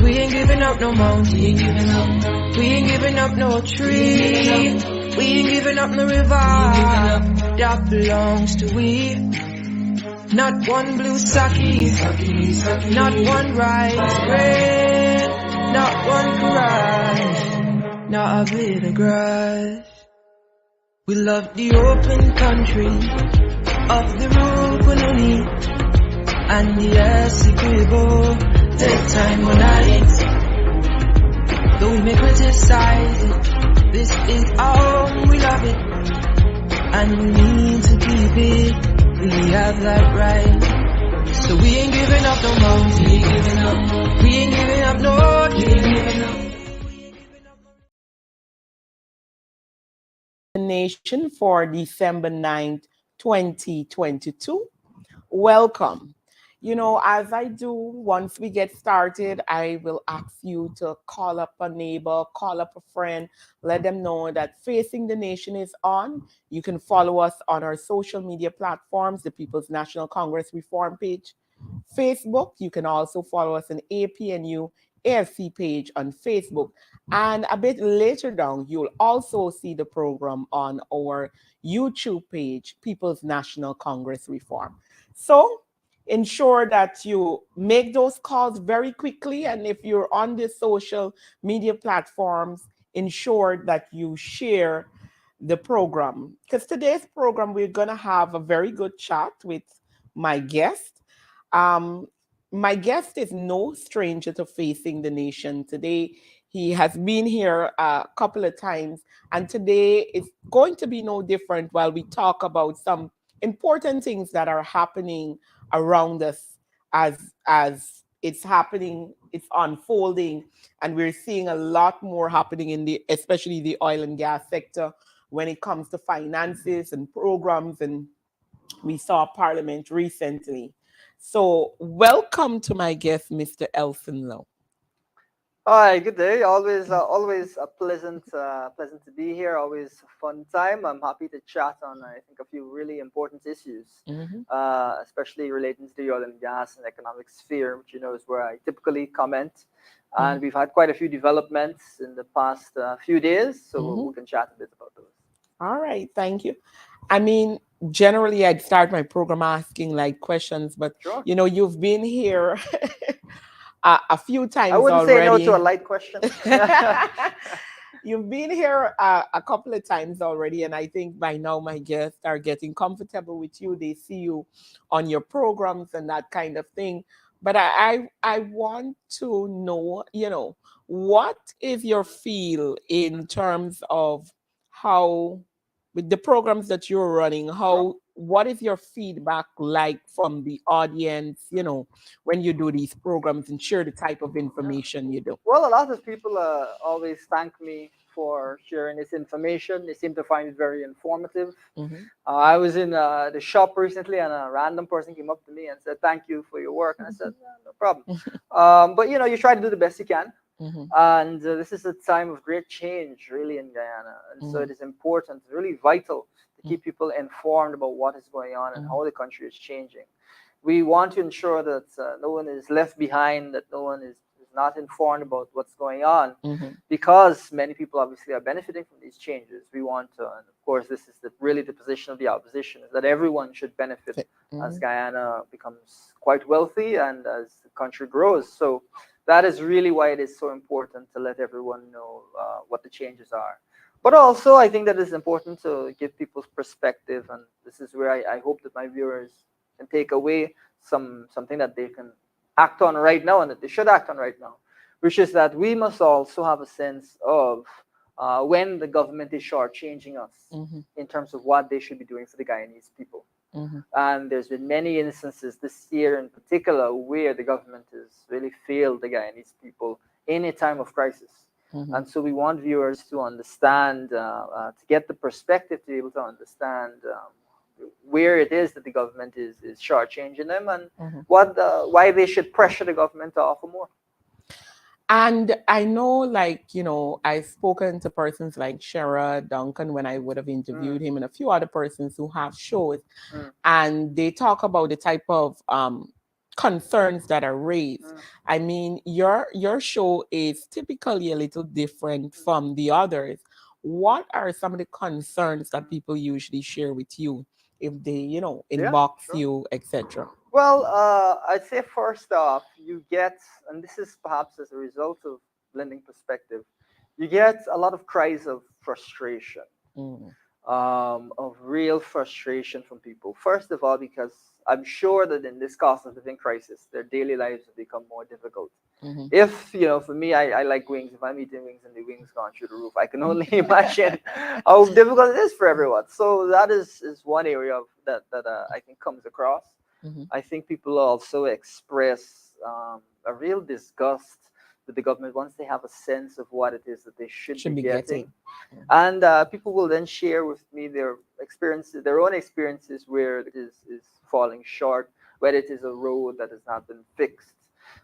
we ain't giving up no mountain. We ain't giving up no tree. We ain't giving up no river that belongs to we. Not one blue sake, not one rice grain, not one grass, not a bit of grass. We love the open country of the Rupununi and the Essequibo, the time on night. Though we may criticize it, this is our home, we love it, and we need to keep it. We have that right. So we ain't giving up no mountain. We ain't giving up no Nation for December 9th, 2022. Welcome. You know, as I do, once we get started, I will ask you to call up a neighbor, call up a friend, let them know that Facing the Nation is on. You can follow us on our social media platforms, the People's National Congress Reform page, Facebook. You can also follow us on APNU AFC page on Facebook. And a bit later down, you'll also see the program on our YouTube page, People's National Congress Reform. So ensure that you make those calls very quickly. And if you're on the social media platforms, ensure that you share the program. Because today's program, we're going to have a very good chat with my guest. My guest is no stranger to Facing the Nation. Today, he has been here a couple of times, and today is going to be no different while we talk about some important things that are happening around us as it's happening, it's unfolding, and we're seeing a lot more happening in the especially the oil and gas sector when it comes to finances and programs, and we saw Parliament recently. So welcome to my guest, Mr. Elson Lowe. Hi, good day. Always a pleasant to be here. Always a fun time. I'm happy to chat on, I think, a few really important issues, especially relating to the oil and gas and economic sphere, which is where I typically comment. And we've had quite a few developments in the past few days, so we can chat a bit about those. All right, thank you. I mean, generally, I'd start my program asking like questions, but Sure. you've been here a few times already. I wouldn't say no to a light question. You've been here a couple of times already, and I think by now my guests are getting comfortable with you. They see you on your programs and that kind of thing. But I want to know, what is your feel in terms of how, with the programs that you're running, what is your feedback like from the audience, when you do these programs and share the type of information you do? Well, a lot of people always thank me for sharing this information. They seem to find it very informative. I was in the shop recently, and a random person came up to me and said, "Thank you for your work." And I said, "No problem." But you try to do the best you can. And this is a time of great change, really, in Guyana. And so it is important, really vital, to keep people informed about what is going on and how the country is changing. We want to ensure that no one is left behind, that no one is not informed about what's going on, because many people obviously are benefiting from these changes. We want to, and of course, this is really the position of the opposition, is that everyone should benefit as Guyana becomes quite wealthy and as the country grows. So that is really why it is so important to let everyone know what the changes are. But also, I think that it's important to give people's perspective, and this is where I hope that my viewers can take away something that they can act on right now, and that they should act on right now, which is that we must also have a sense of when the government is shortchanging us in terms of what they should be doing for the Guyanese people. And there's been many instances this year in particular where the government has really failed the Guyanese people in a time of crisis. And so we want viewers to understand, to get the perspective, to be able to understand where it is that the government is shortchanging them, and why they should pressure the government to offer more. And I know, I've spoken to persons like Sherrod Duncan when I would have interviewed him, and a few other persons who have shows, and they talk about the type of concerns that are raised. Mm. I mean, your show is typically a little different from the others. What are some of the concerns that people usually share with you if they, Yeah, inbox sure. you, etc.? Well, I'd say first off, you get, and this is perhaps as a result of blending perspective, you get a lot of cries of frustration, Mm, of real frustration from people. First of all, because I'm sure that in this cost of living crisis, their daily lives have become more difficult. mm-hmm. If, for me, I like wings. If I'm eating wings and the wings gone through the roof, I can only imagine how difficult it is for everyone. So that is one area of that I think comes across. Mm-hmm. I think people also express a real disgust with the government once they have a sense of what it is that they should be Should be getting, getting. and people will then share with me their experiences, their own experiences where it is falling short, whether it is a road that has not been fixed,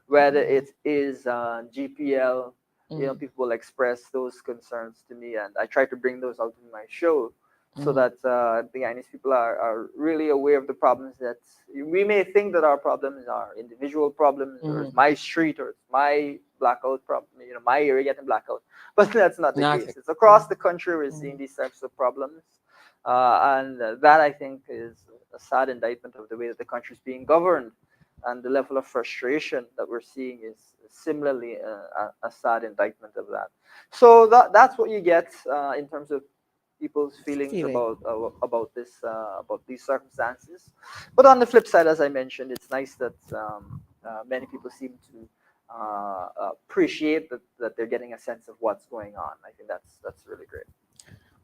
whether it is GPL. Mm-hmm. People will express those concerns to me, and I try to bring those out in my show so Mm-hmm. that the Guyanese people are really aware of the problems that we may think that our problems are individual problems, or it's Mm-hmm. my street, or it's my blackout problem, my area getting blackout. But that's not the Nothing. case. It's across the country we're Mm-hmm. seeing these types of problems. And that, I think, is a sad indictment of the way that the country is being governed. And the level of frustration that we're seeing is similarly a sad indictment of that. So that's what you get in terms of people's feelings Feeling. about these circumstances. But on the flip side, as I mentioned, it's nice that many people seem to appreciate that they're getting a sense of what's going on. I think that's really great.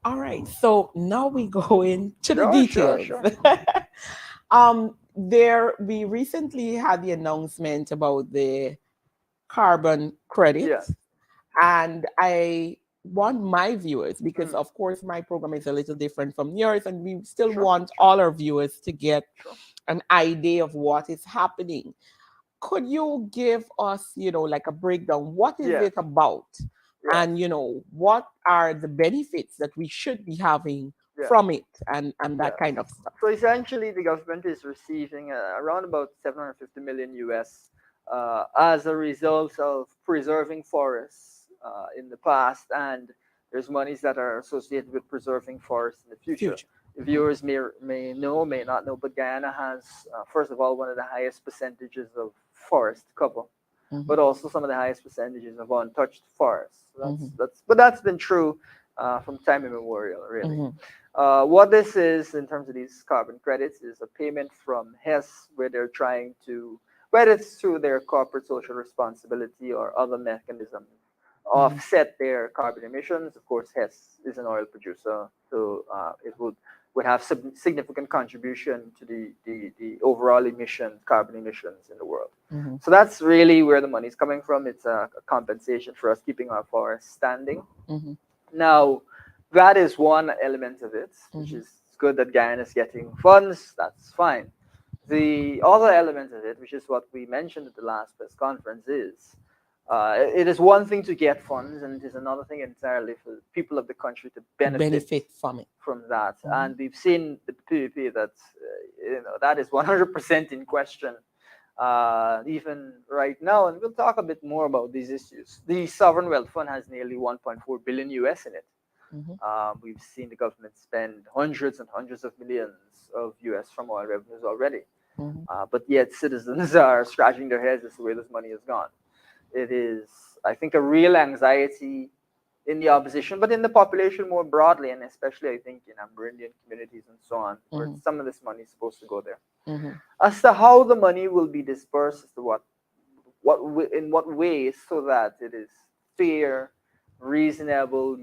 All right. So now we go into the Sure, sure, details. sure. There we recently had the announcement about the carbon Yeah. credits, and I want my viewers, because Mm, of course my program is a little different from yours, and we still sure, want sure, all our viewers to get sure. an idea of what is happening. Could you give us, like a breakdown? What is Yes, it about? yes, And, what are the benefits that we should be having yes, from it, and that yes. kind of stuff? So essentially, the government is receiving around about 750 million US as a result of preserving forests in the past, and there's monies that are associated with preserving forests in the future. Future. The viewers may know, may not know, but Guyana has, first of all, one of the highest percentages of forest cover, Mm-hmm. but also some of the highest percentages of untouched forests. So Mm-hmm. that's been true from time immemorial, really. Mm-hmm. What this is in terms of these carbon credits is a payment from HES where they're trying to, whether it's through their corporate social responsibility or other mechanisms, Mm-hmm. offset their carbon emissions. Of course, HES is an oil producer, so it would have significant contribution to the overall carbon emissions in the world. Mm-hmm. So that's really where the money is coming from. It's a compensation for us keeping our forests standing. Mm-hmm. Now, that is one element of it, which Mm-hmm. is good that Guyana is getting funds. That's fine. The other element of it, which is what we mentioned at the last press conference, is it is one thing to get funds, and it is another thing entirely for people of the country to To benefit benefit from it. from that. Mm-hmm. And we've seen the PVP that that is 100% in question even right now, and we'll talk a bit more about these issues. The sovereign wealth fund has nearly 1.4 billion US in it. Mm-hmm. We've seen the government spend hundreds and hundreds of millions of US from oil revenues already, Mm-hmm. but yet citizens are scratching their heads as to where this money has gone. It is, I think, a real anxiety in the opposition, but in the population more broadly, and especially I think in Amerindian communities and so on, where Mm-hmm. some of this money is supposed to go there. Mm-hmm. As to how the money will be dispersed, as to in what ways, so that it is fair, reasonable,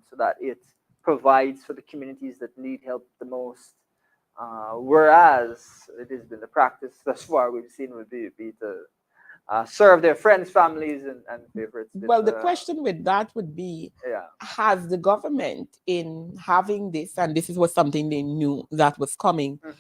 so that it provides for the communities that need help the most. Whereas it has been the practice thus far we've seen would be to serve their friends, families, and favorites. Well, the question with that would be, Yeah. has the government, in having this, and this was something they knew that was coming, Mhm.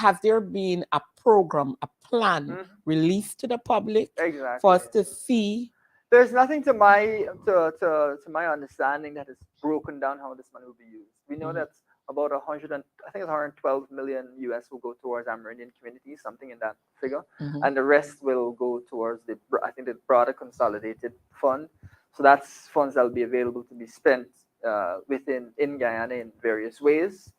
has there been a program, a plan Mhm. released to the public for Exactly. us to see? There's nothing to my to my understanding that is broken down how this money will be used. We know Mhm. that about 100 and I think it's 112 million US will go towards Amerindian communities, something in that figure, and the rest will go towards I think the broader consolidated fund. So that's funds that will be available to be spent in Guyana in various ways.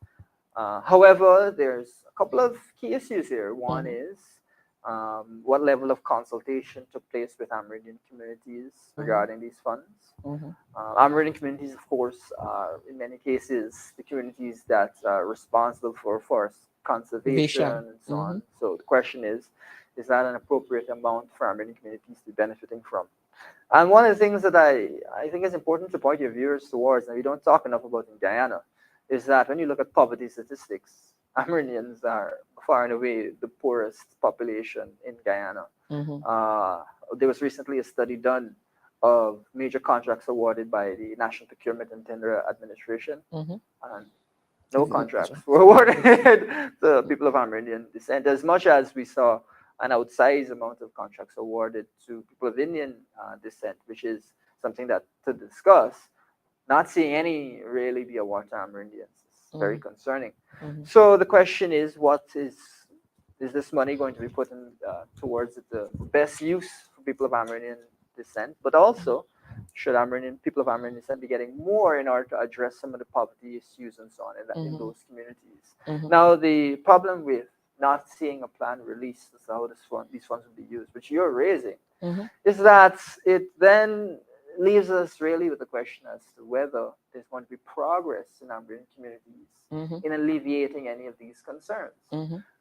However, there's a couple of key issues here. One is what level of consultation took place with Amerindian communities regarding these funds. Amerindian communities, of course, are in many cases the communities that are responsible for forest conservation and so on. So the question is that an appropriate amount for Amerindian communities to be benefiting from? And one of the things that I think is important to point your viewers towards, and we don't talk enough about in Guyana, is that when you look at poverty statistics, Amerindians are far and away the poorest population in Guyana. There was recently a study done of major contracts awarded by the National Procurement and Tender Administration, and no contracts were awarded to people of Amerindian descent, as much as we saw an outsized amount of contracts awarded to people of Indian descent, which is something that to discuss. Not seeing any really be awarded to Amerindians is very concerning. So the question is, what is this money going to be put in towards the best use for people of Amerindian descent? But also, should people of Amerindian descent be getting more in order to address some of the poverty issues and so on in those communities? Now, the problem with not seeing a plan released as to how these funds will be used, which you're raising, is that it then leaves us really with the question as to whether there's going to be progress in Amerindian communities in alleviating any of these concerns.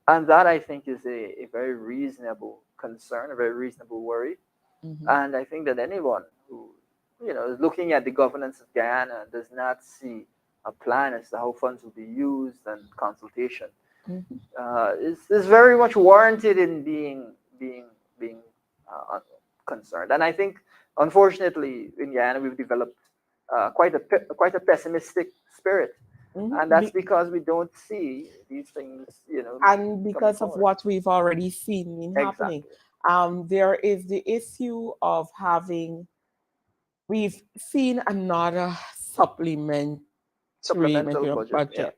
And that, I think, is a very reasonable concern, a very reasonable worry. And I think that anyone who is looking at the governance of Guyana and does not see a plan as to how funds will be used and consultation is very much warranted in being concerned. And I think, unfortunately, in Guyana, we've developed quite a pessimistic spirit, and that's because we don't see these things, and because of what we've already seen happening. There is the issue of we've seen another supplementary budget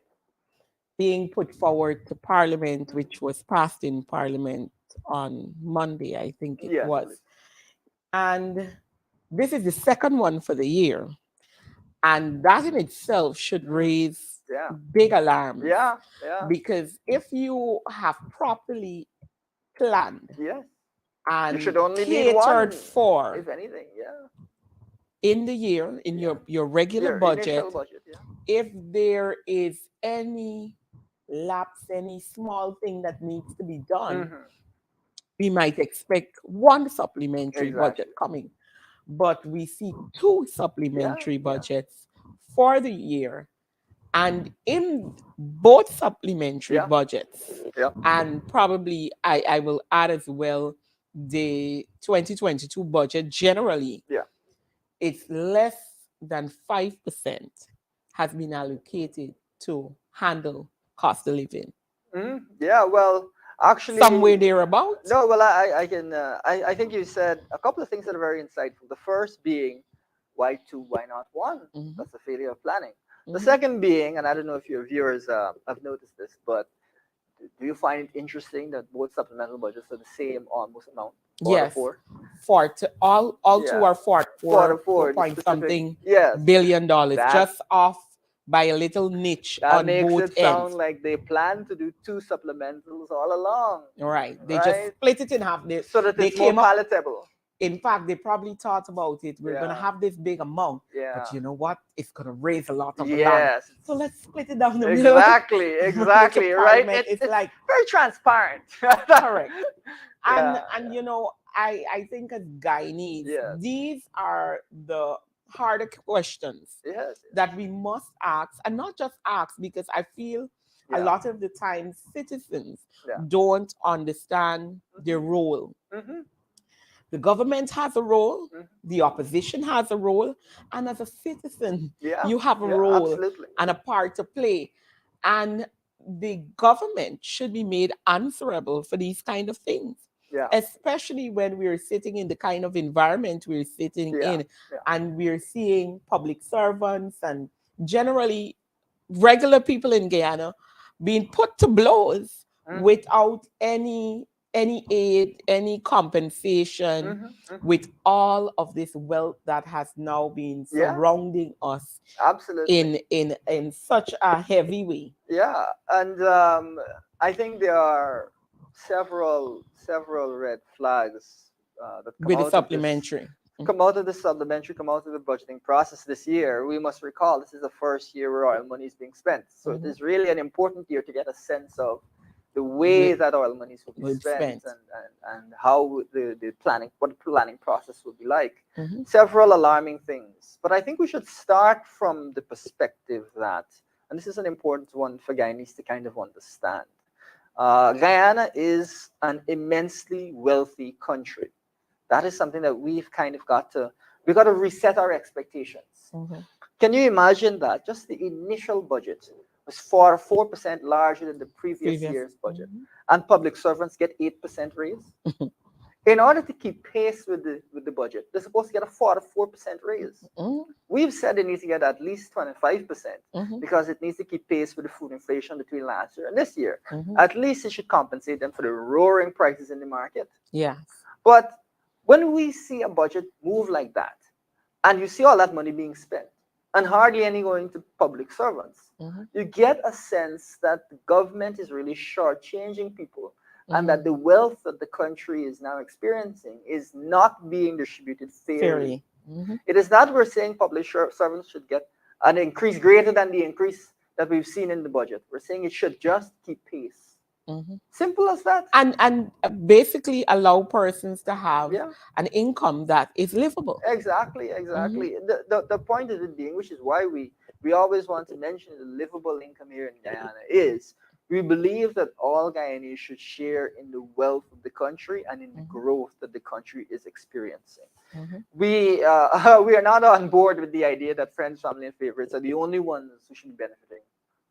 being put forward to Parliament, which was passed in Parliament on Monday, I think it was. And this is the second one for the year. And that in itself should raise big alarms. Because if you have properly planned and you should only catered for, if anything, in the year, in your regular budget, if there is any lapse, any small thing that needs to be done, we might expect one supplementary budget coming. But we see two supplementary budgets for the year. And in both supplementary budgets, and probably I will add as well the 2022 budget generally, it's less than 5% has been allocated to handle cost of living. Well, actually, somewhere thereabouts. No, well, I can. I think you said a couple of things that are very insightful. The first being, why two, why not one? That's a failure of planning. The second being, and I don't know if your viewers have noticed this, but do you find it interesting that both supplemental budgets are the same almost amount? Yes, all two are four point something billion dollars, just off by a little niche on both ends. That makes it sound like they plan to do two supplementals all along. Right. They just split it in half. So that it's more palatable. In fact, they probably thought about it. We're going to have this big amount. But you know what? It's going to raise a lot of land. So let's split it down the middle. Exactly. Right? It's like very transparent. Correct. And I think as Guyanese, these are the harder questions that we must ask, and not just ask, because I feel a lot of the time citizens don't understand their role. The government has a role, the opposition has a role, and as a citizen, you have a role and a part to play. And the government should be made answerable for these kind of things. Especially when we're sitting in the kind of environment we're sitting in, and we're seeing public servants and generally regular people in Guyana being put to blows without any aid, any compensation, with all of this wealth that has now been surrounding us Absolutely. in such a heavy way. Yeah, and I think there are several red flags that With the supplementary. come out of the supplementary, come out of the budgeting process this year. We must recall this is the first year where oil money is being spent, so it is really an important year to get a sense of the way that oil monies will be spent, and how the planning, what the planning process will be like. Several alarming things, but I think we should start from the perspective that, and this is an important one for Guyanese to kind of understand. Guyana is an immensely wealthy country. That is something that we've kind of got to reset our expectations. Can you imagine that just the initial budget was 4% larger than the previous year's budget, and public servants get 8% raise? In order to keep pace with the budget, they're supposed to get a 4% raise. We've said they need to get at least 25%, because it needs to keep pace with the food inflation between last year and this year. At least it should compensate them for the roaring prices in the market. Yes. But when we see a budget move like that, and you see all that money being spent, and hardly any going to public servants, you get a sense that the government is really shortchanging people, and that the wealth that the country is now experiencing is not being distributed fairly. It is not we're saying public servants should get an increase greater than the increase that we've seen in the budget. We're saying it should just keep pace. Simple as that. And basically allow persons to have an income that is livable. Exactly. The point of it being, which is why we always want to mention the livable income here in Guyana, is we believe that all Guyanese should share in the wealth of the country and in the growth that the country is experiencing. We are not on board with the idea that friends, family, and favorites are the only ones who should be benefiting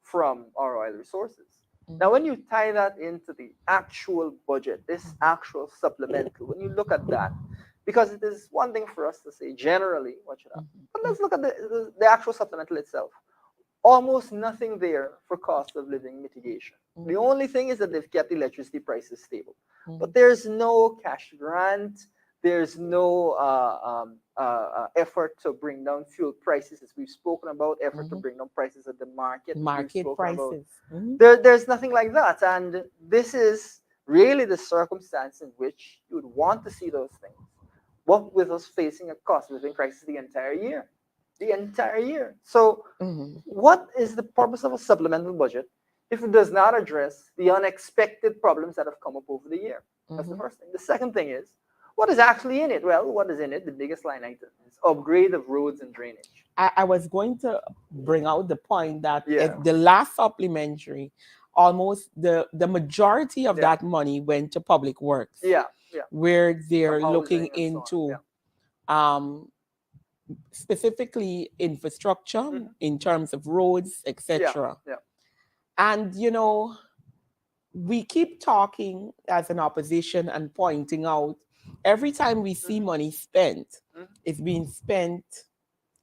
from our oil resources. Now, when you tie that into the actual budget, this actual supplemental, when you look at that, because it is one thing for us to say generally what should happen, but let's look at the actual supplemental itself. Almost nothing there for cost of living mitigation. The only thing is that they've kept electricity prices stable, but there's no cash grant. There's no effort to bring down fuel prices, as we've spoken about, effort to bring down prices at the market prices. There's nothing like that. And this is really the circumstance in which you would want to see those things. What with us facing a cost of living crisis the entire year. So what is the purpose of a supplemental budget if it does not address the unexpected problems that have come up over the year? That's the first thing. The second thing is, what is actually in it? Well, what is in it? The biggest line item is upgrade of roads and drainage. I was going to bring out the point that the last supplementary, almost the majority of that money went to public works. Where they're looking into specifically infrastructure in terms of roads, etc. And, you know, we keep talking as an opposition and pointing out every time we see money spent, it's being spent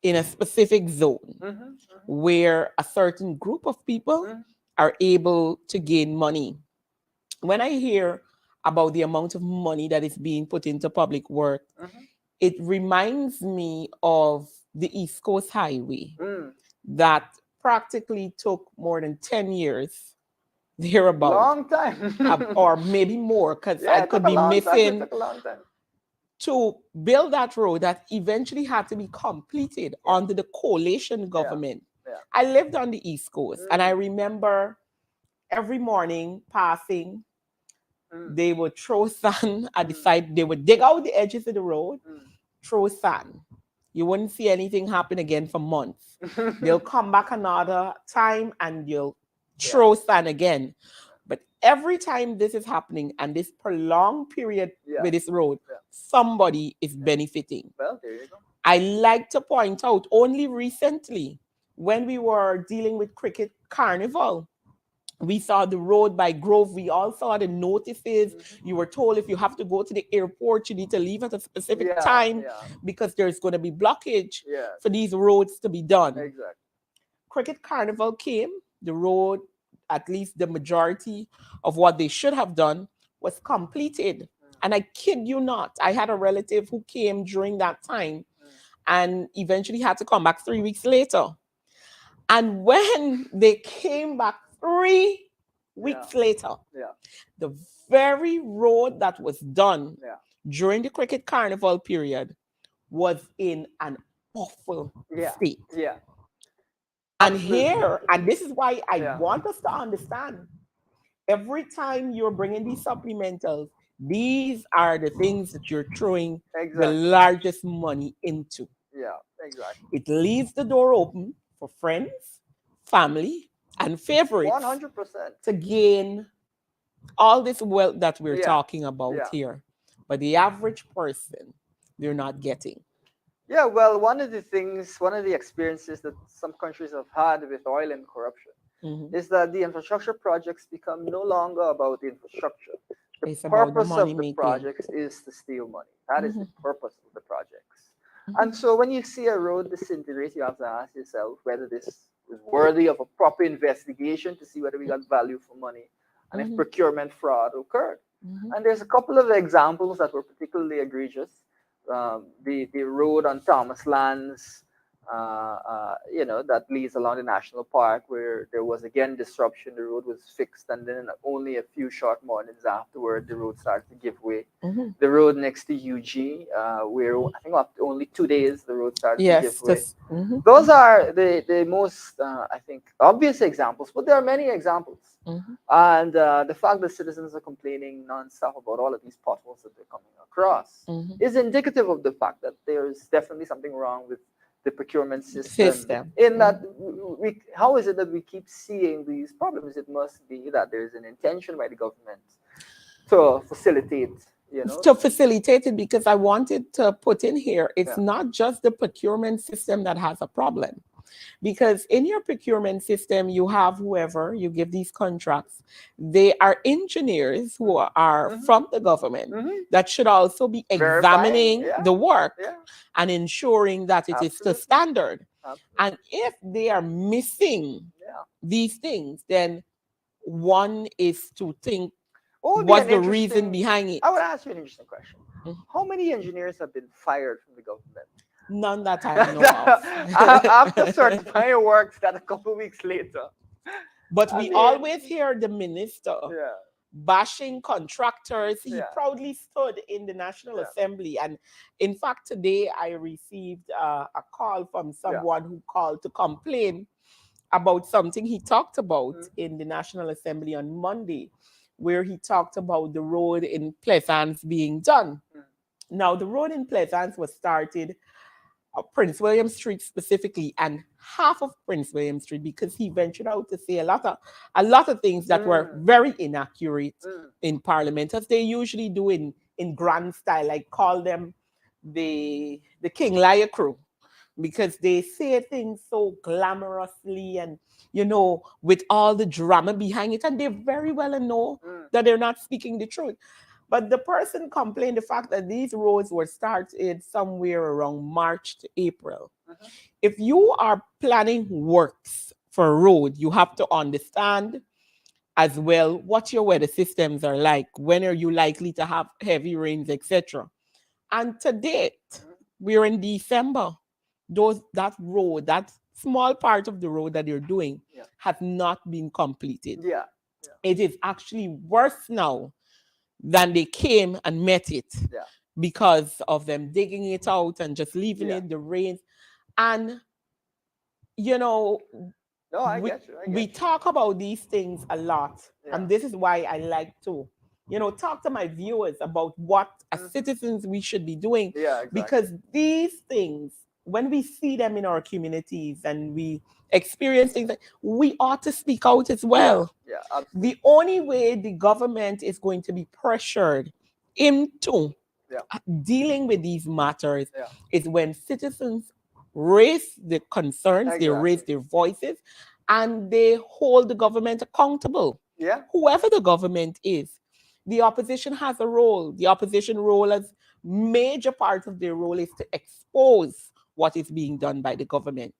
in a specific zone where a certain group of people are able to gain money. When I hear about the amount of money that is being put into public work, it reminds me of the East Coast Highway that practically took more than 10 years thereabout. Long time. Or maybe more, because I could be missing. It took a long time. To build that road that eventually had to be completed under the coalition government. I lived on the East Coast, and I remember every morning passing, they would throw sand at the side. They would dig out the edges of the road, throw sand. You wouldn't see anything happen again for months. They'll come back another time and they'll throw sand again. But every time this is happening and this prolonged period with this road, somebody is benefiting. Well, there you go. I like to point out only recently when we were dealing with Cricket Carnival, we saw the road by Grove. We all saw the notices. You were told if you have to go to the airport, you need to leave at a specific time because there's going to be blockage for these roads to be done. Exactly. Cricket Carnival came, the road, at least the majority of what they should have done, was completed. And I kid you not, I had a relative who came during that time and eventually had to come back 3 weeks later. And when they came back 3 weeks later, the very road that was done during the Cricket Carnival period was in an awful state. And here, and this is why I want us to understand, every time you're bringing these supplementals, these are the things that you're throwing the largest money into. It leaves the door open for friends, family, and favorites 100% to gain all this wealth that we're talking about here. But the average person, they're not getting. Yeah, well, one of the experiences that some countries have had with oil and corruption is that the infrastructure projects become no longer about the infrastructure. The purpose of the projects is to steal money. That is the purpose of the projects. And so when you see a road disintegrate, you have to ask yourself whether this is worthy of a proper investigation to see whether we got value for money and if procurement fraud occurred. And there's a couple of examples that were particularly egregious. The road on Thomas Lands, that leads along the national park, where there was again disruption. The road was fixed, and then only a few short mornings afterward, the road started to give way. The road next to UG, where I think after only 2 days, the road started to give way. Those are the most, I think, obvious examples, but there are many examples. And the fact that citizens are complaining nonstop about all of these potholes that they're coming across is indicative of the fact that there is definitely something wrong with the procurement system. In that, how is it that we keep seeing these problems? It must be that there is an intention by the government to facilitate. To facilitate it, because I wanted to put in here, it's not just the procurement system that has a problem. Because in your procurement system, you have whoever you give these contracts. They are engineers who are from the government that should also be examining the work and ensuring that it is to standard. And if they are missing these things, then one is to think, what's the reason behind it? I would ask you an interesting question. How many engineers have been fired from the government? None that I know of. After certifying works that a couple of weeks later. But we always hear the minister bashing contractors. He proudly stood in the National Assembly. And in fact, today I received a call from someone who called to complain about something he talked about in the National Assembly on Monday, where he talked about the road in Pleasance being done. Now, the road in Pleasance was started Prince William Street specifically, and half of Prince William Street, because he ventured out to say a lot of things that were very inaccurate in Parliament, as they usually do in grand style. I call them the King Liar crew, because they say things so glamorously and with all the drama behind it, and they very well know that they're not speaking the truth. But the person complained the fact that these roads were started somewhere around March to April. If you are planning works for a road, you have to understand as well what your weather systems are like. When are you likely to have heavy rains, etc. And to date, we're in December. That road, that small part of the road that you're doing has not been completed. It is actually worse now than they came and met it because of them digging it out and just leaving it, the rain. And, we talk about these things a lot. And this is why I like to, talk to my viewers about what as citizens we should be doing. Because these things, when we see them in our communities and we experience things, we ought to speak out as well. The only way the government is going to be pressured into dealing with these matters is when citizens raise their concerns, they raise their voices, and they hold the government accountable. Whoever the government is, the opposition has a role. The opposition role, as major part of their role, is to expose what is being done by the government.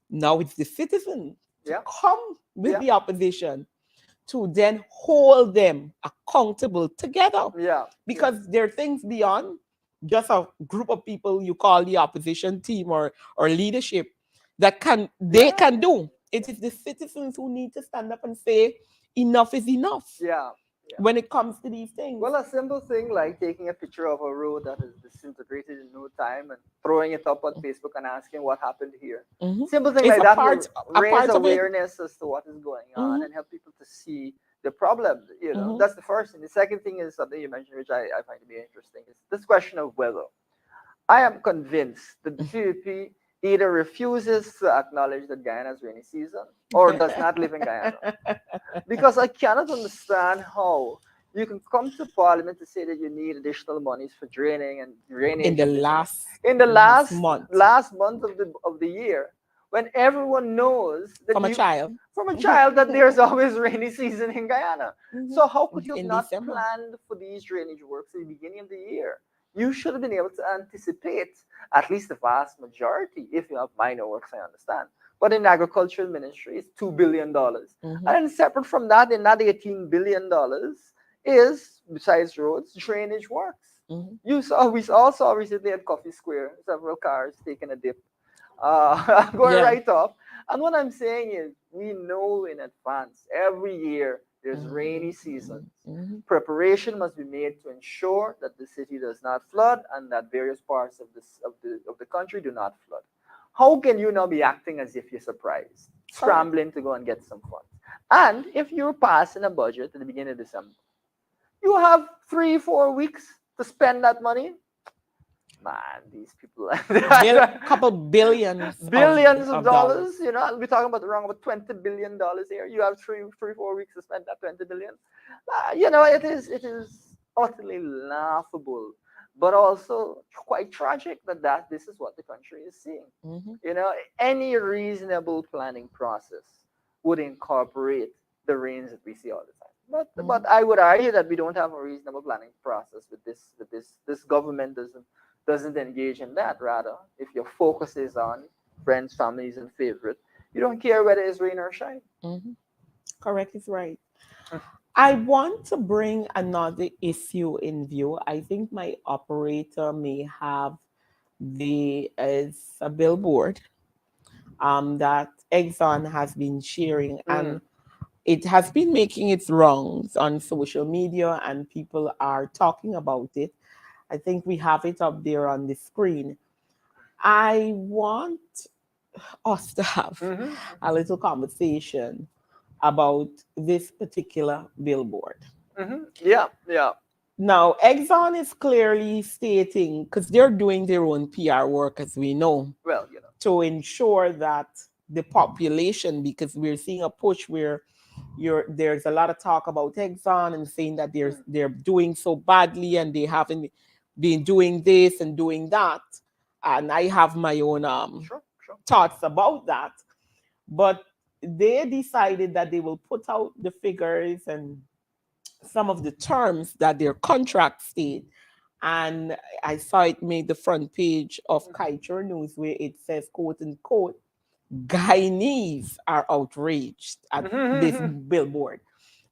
Now it's the citizen to Yeah. come with Yeah. the opposition to then hold them accountable together. Yeah. Because there are things beyond just a group of people you call the opposition team or leadership that they Yeah. can do. It is the citizens who need to stand up and say enough is enough Yeah. Yeah. when it comes to these things. Well, a simple thing like taking a picture of a road that is disintegrated in no time and throwing it up on Facebook and asking what happened here. Mhm. Simple thing It's like that will a raise part of it. awareness as to what is going on Mhm, and help people to see the problem. mhm. That's the first thing. The second thing is something you mentioned, which I find to be interesting, is this question of whether. I am convinced that the PVP either refuses to acknowledge that Guyana's rainy season or does not live in Guyana. Because I cannot understand how you can come to Parliament to say that you need additional monies for draining and In drainage the and this and that in the last last month last month of the year, when everyone knows that from a child. from a child that there's always rainy season in Guyana. Mhm. So how could you have In not December. planned for these drainage works at the beginning of the year? You should have been able to anticipate at least the vast majority. If you have minor works, I understand. But in agricultural ministry, it's $2 billion. Mhm. And then separate from that, another $18 billion is, besides roads, drainage works. Mhm. We all saw recently at Coffee Square several cars taking a dip, going Yeah. right off. And what I'm saying is, we know in advance every year there's rainy seasons. Mhm. Preparation must be made to ensure that the city does not flood and that various parts of the country do not flood. How can you now be acting as if you're surprised, scrambling to go and get some funds? And if you're passing a budget at the beginning of December, you have 3-4 weeks to spend that money. Man, these people Couple billions billions of dollars. dollars. We're talking about around about $20 billion here. You have 3-4 weeks to spend that 20 billion. It is utterly laughable, but also quite tragic that this is what the country is seeing. Mhm. Any reasonable planning process would incorporate the rains that we see all the time. But I would argue that we don't have a reasonable planning process with this government doesn't engage in that. Rather, if your focus is on friends, families, and favorite, you don't care whether it's rain or shine. Mhm. Correct is right. I want to bring another issue in view. I think my operator may have the as a billboard that Exxon has been sharing, Mm. and it has been making its rounds on social media, and people are talking about it. I think we have it up there on the screen. I want us to have Mm-hmm. a little conversation about this particular billboard. Mm-hmm. Yeah, yeah. Now, Exxon is clearly stating, because they're doing their own PR work, as we know, Well, to ensure that the population, because we're seeing a push where there's a lot of talk about Exxon and saying that they're doing so badly and they haven't been doing this and doing that. And I have my own sure, sure. thoughts about that. But they decided that they will put out the figures and some of the terms that their contract state. And I saw it made the front page of Kaiser News where it says, quote unquote, Guyanese are outraged at this billboard.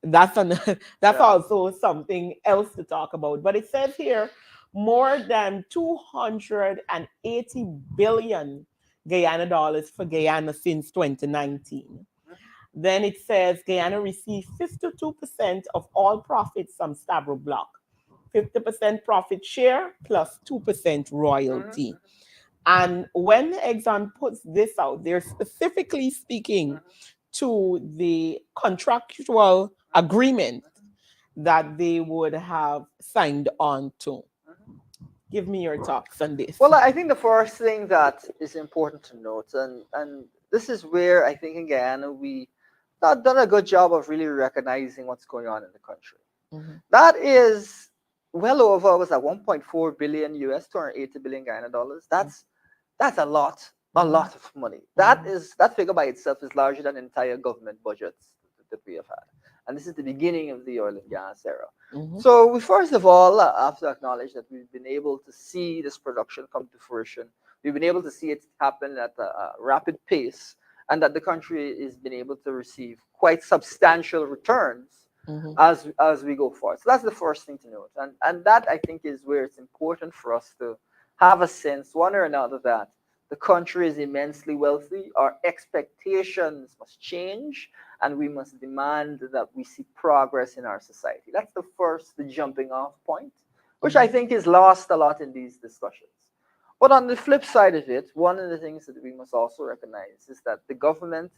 That's that's Yeah. also something else to talk about. But it says here more than 280 billion Guyana dollars for Guyana since 2019. Then it says Guyana received 52% of all profits from Stavro Block, 50% profit share plus 2% royalty. And when Exxon puts this out, they're specifically speaking to the contractual agreement that they would have signed on to. Give me your thoughts on this. Well, I think the first thing that is important to note, and this is where I think in Guyana we not done a good job of really recognizing what's going on in the country. Mhm. That is well over, was that 1.4 billion US, 280 billion Guyana dollars. That's a lot of money. That figure by itself is larger than entire government budgets that we have had. And this is the beginning of the oil and gas era. Mhm. So we first of all have to acknowledge that we've been able to see this production come to fruition. We've been able to see it happen at a rapid pace. and that the country is been able to receive quite substantial returns as we go forward. So that's the first thing to note. And that, I think, is where it's important for us to have a sense, one or another, that the country is immensely wealthy. Our expectations must change, and we must demand that we see progress in our society. That's the jumping off point, which I think is lost a lot in these discussions. But on the flip side of it, one of the things that we must also recognize is that the government,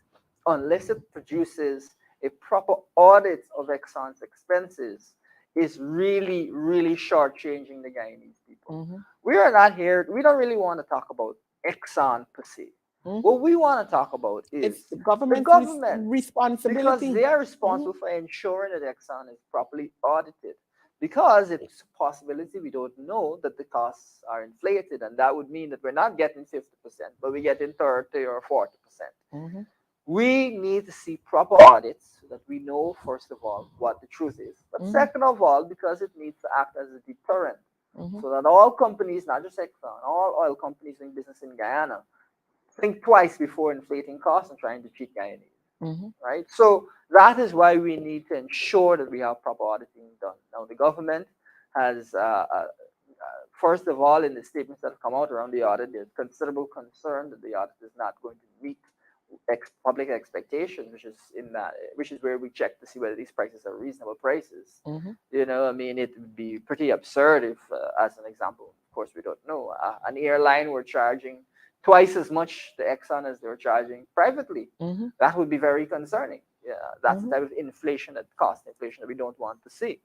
unless it produces a proper audit of Exxon's expenses, is really, really shortchanging the Guyanese people. We are not here, we don't really want to talk about Exxon per se. What we want to talk about is it's the government's responsibility. Because they are responsible for ensuring that Exxon is properly audited. Because it's a possibility we don't know that the costs are inflated, and that would mean that we're not getting 50%, but we're getting 30 or 40%. We need to see proper audits so that we know, first of all, what the truth is. But second of all, because it needs to act as a deterrent, so that all companies, not just Exxon, all oil companies doing business in Guyana, think twice before inflating costs and trying to cheat Guyanese. Right? So that is why we need to ensure that we have proper auditing done. Now, the government has, first of all, in the statements that have come out around the audit, there's considerable concern that the audit is not going to meet public expectations, which is where we check to see whether these prices are reasonable prices. You know, I mean, it would be pretty absurd if, as an example, of course, we don't know, an airline were charging twice as much to Exxon as they were charging privately. That would be very concerning. Yeah, that's the type of inflation, that cost inflation, that we don't want to see,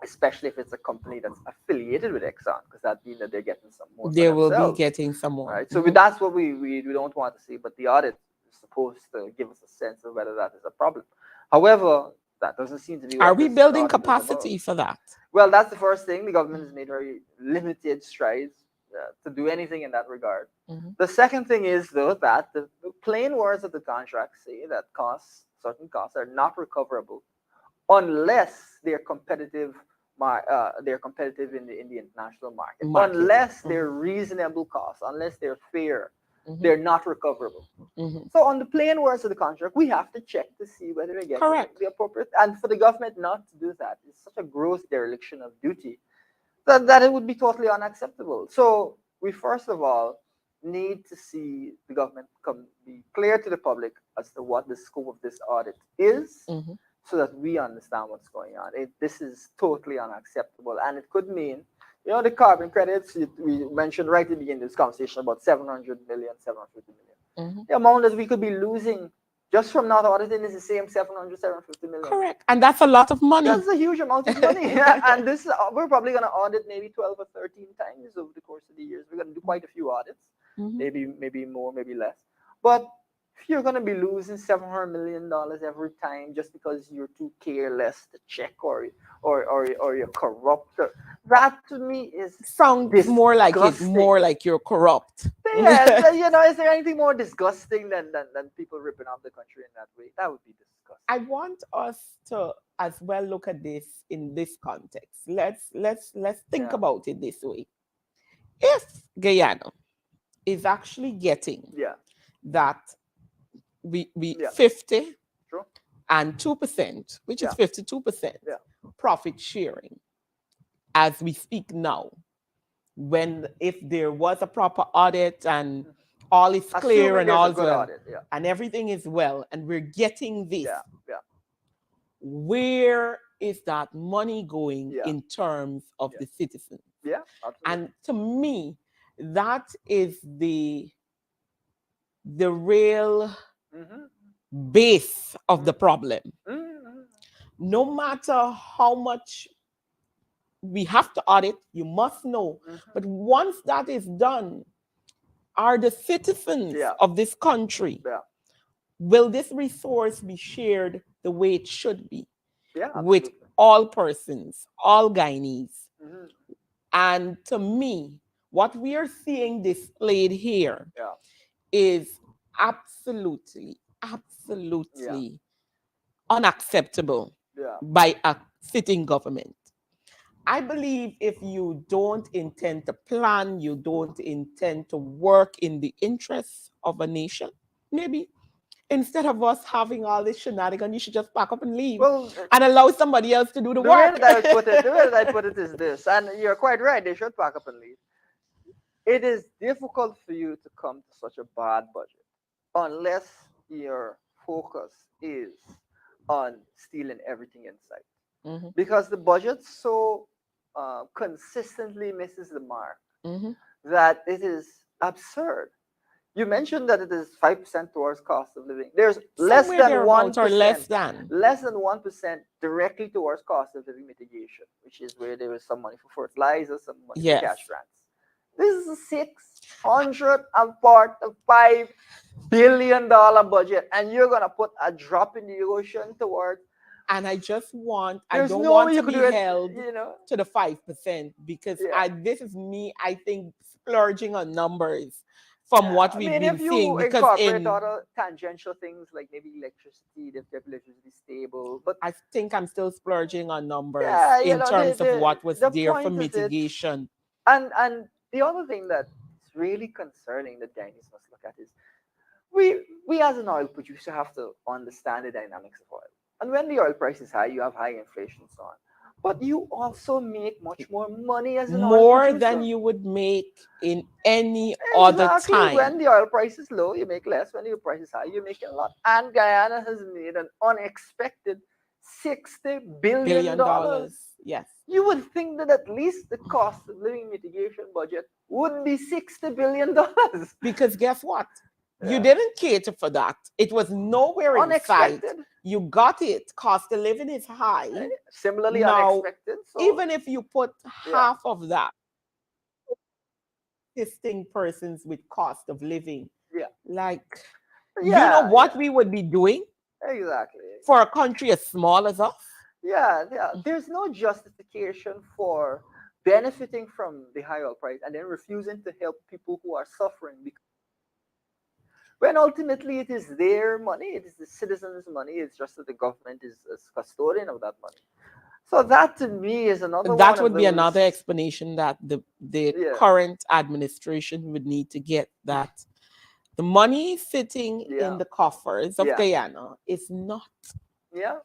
especially if it's a company that's affiliated with Exxon, because that means that they're getting some more. They will be getting some more. Right. So that's what we don't want to see. But the audit is supposed to give us a sense of whether that is a problem. However, that doesn't seem to be. Are we building capacity for that? Well, that's the first thing. The government has made very limited strides to do anything in that regard. The second thing is, though, that the plain words of the contract say that certain costs are not recoverable unless they're competitive. They're competitive in the international market. Unless they're reasonable costs, unless they're fair, they're not recoverable. So on the plain words of the contract, we have to check to see whether they get the appropriate. And for the government not to do that is such a gross dereliction of duty that it would be totally unacceptable. So we first of all need to see the government be clear to the public as to what the scope of this audit is, so that we understand what's going on. This is totally unacceptable, and it could mean, you know, the carbon credits we mentioned right at the beginning of this conversation, about 700 million, 750 million. The amount that we could be losing just from not auditing is the same 700, 750 million. Correct, and that's a lot of money. That's a huge amount of money. And this we're probably going to audit maybe 12 or 13 times over the course of the years. We're going to do quite a few audits, maybe more, maybe less. But if you're going to be losing $700 million every time just because you're too careless to check or you're corrupt, that to me sounds more like you're corrupt. Yeah, you know, is there anything more disgusting than people ripping off the country in that way? That would be disgusting. I want us to as well look at this in this context. Let's think about it this way. If Guyana is actually getting that we 50 and 2%, which is 52% profit sharing as we speak now, if there was a proper audit and all is clear and all well, and everything is well, and we're getting this, where is that money going in terms of the citizens? Yeah, absolutely. And to me, that is the real base of the problem. No matter how much we have to audit, you must know. But once that is done, are the citizens of this country, will this resource be shared the way it should be with all persons, all Guyanese? And to me, what we are seeing displayed here is absolutely unacceptable by a sitting government. I believe if you don't intend to plan, you don't intend to work in the interests of a nation, maybe instead of us having all this shenanigan, you should just pack up and leave Well, and allow somebody else to do the the way work. that I put it, the way that I put it is this, and you're quite right. They should pack up and leave. It is difficult for you to come to such a bad budget unless your focus is on stealing everything in sight. Mhm, Because the budget so consistently misses the mark mhm. that it is absurd. You mentioned that it is 5% towards cost of living. There's less Somewhere than thereabouts or 1%, less. 1% directly towards cost of living mitigation, which is where there is some money for fertilizer, some money for Yes. cash grants. This is a $645 billion budget, and you're gonna put a drop in the ocean towards. And I There's don't no want way you to could be do it, held you know. to the 5% because Yeah. this is me, I think, splurging on numbers from Yeah, what I we've mean, been if seeing. you Because incorporate other tangential things like maybe electricity, if the electricity is stable, but I think I'm still splurging on numbers yeah, in terms of what was the there for point is it's mitigation. and the other thing that's really concerning that Chinese must look at is we as an oil producer have to understand the dynamics of oil. And when the oil price is high, you have high inflation and so on. But you also make much more money as an oil More than producer. you would make in any other Exactly. When time. the oil price is low, you make less. When the oil price is high, you make a lot. And Guyana has made an unexpected $60 billion. $1 billion. Yes. You would think that at least the cost of living mitigation budget would be $60 billion. Because guess what? You Yeah. didn't cater for that. It was nowhere in sight. Unexpected. You got it. Cost of living is high. Similarly Now, unexpected. So even if you put yeah. half of that, assisting persons with cost of living, Yeah. like, you know Yeah. what we would be doing Exactly. for a country as small as us? Yeah. There's no justification for benefiting from the high oil price and then refusing to help people who are suffering because when ultimately it is their money, it is the citizens' money. It's just that the government is custodian of that money. So that to me is another one That of would be those- another explanation that the Yeah. current administration would need to get, that the money sitting Yeah. in the coffers of Yeah. Guyana is not Yeah.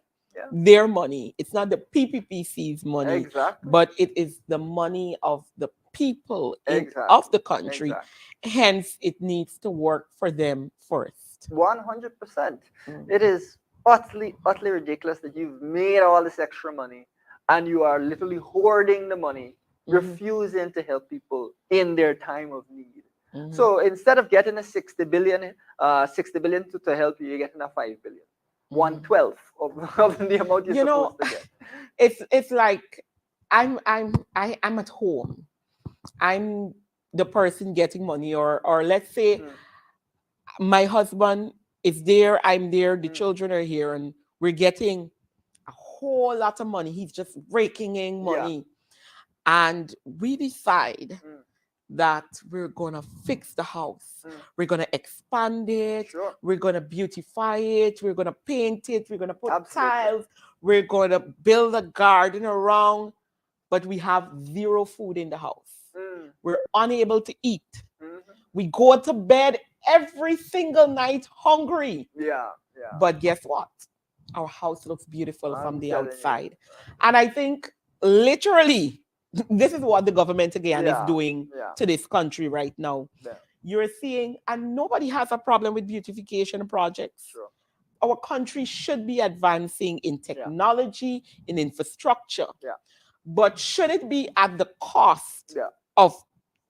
their money. It's not the PPPC's money, Exactly. but it is the money of the people Exactly. of the country. Exactly. Hence, it needs to work for them first. 100%. Mm. It is utterly ridiculous that you've made all this extra money and you are literally hoarding the money, Mhm. refusing to help people in their time of need. Mhm. So instead of getting a 60 billion to help you, you're getting a 5 billion. Mhm. 1/12 of the amount you're You know, supposed to get. it's like I'm at home. I'm the person getting money, or let's say Mm. my husband is there, I'm there, the Mm. children are here, and we're getting a whole lot of money. He's just raking in Yeah. money. And we decide Mm. that we're gonna fix the house. Mm. We're gonna expand it. Sure. We're gonna beautify it. We're gonna paint it. We're gonna put Absolutely. tiles. We're gonna build a garden around, but we have zero food in the house. Mm. We're unable to eat. Mhm. We go to bed every single night hungry. Yeah. But guess what? Our house looks beautiful from I'm the telling you. outside. And I think literally, this is what the government again Yeah. is doing Yeah. to this country right now. Yeah. You're seeing, and nobody has a problem with beautification projects. Sure. Our country should be advancing in technology, in infrastructure. Yeah. But should it be at the cost Yeah. of